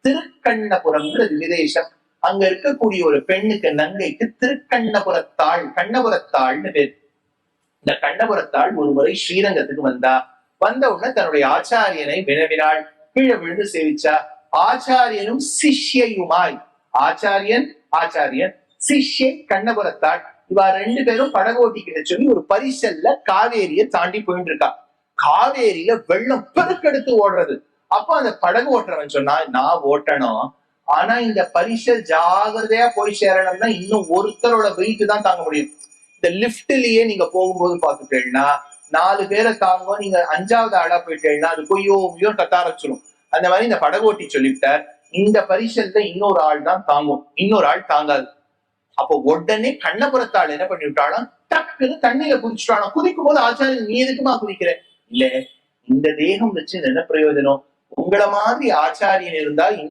திருக்கண்ணபுரம்ங்கிறது விதேசம். அங்க இருக்கக்கூடிய ஒரு பெண்ணுக்கு, நங்கைக்கு திருக்கண்ணபுரத்தாள், கண்ணபுரத்தாள்னு பேர். இந்த கண்ணபுரத்தாள் ஒரு முறை ஸ்ரீரங்கத்துக்கு வந்த உடனே தன்னுடைய ஆச்சாரியனை வினவினாள். கீழே விழுந்து சேவிச்சா. ஆச்சாரியனும் சிஷ்யையுமாய், ஆச்சாரியன் சிஷ்யை கண்ணபுரத்தாள், இவா ரெண்டு பேரும் படகோட்டிக்கிட்ட சொல்லி ஒரு பரிசல்ல காவேரியை தாண்டி போயிட்டு இருக்கா. காவேரியில வெள்ளம் பெருக்கெடுத்து ஓடுறது. அப்ப அந்த படகு ஓட்டுறவன் சொன்னா, நான் ஓட்டணும், ஆனா இந்த பரிசல் ஜாகிரதையா போய் சேரணும்னா இன்னும் ஒருத்தரோட வெயிட் தான் தாங்க முடியும். இந்த லிப்ட்லயே நீங்க போகும்போது பாத்துட்டேன்னா 4 பேரை தாங்க, நீங்க 5வது ஆளா போயிட்டேன்னா அது கொய்யோ கத்த ஆரம்பிச்சிடும். அந்த மாதிரி இந்த படகோட்டி சொல்லிவிட்டார், இந்த பரிசல்ல இன்னொரு ஆள் தான் தாங்கும், இன்னொரு ஆள் தாங்காது. அப்போ உடனே கண்ணபுரத்தாள் என்ன பண்ணி விட்டாலும் டக்குன்னு தண்ணியில குதிச்சுட்டாலும். குதிக்கும் போது ஆச்சாரியன், நீ எதுக்குமா குதிக்கிற? இல்ல, இந்த தேகம் வச்சு என்ன பிரயோஜனம்? உங்களை மாதிரி ஆச்சாரியன் இருந்தா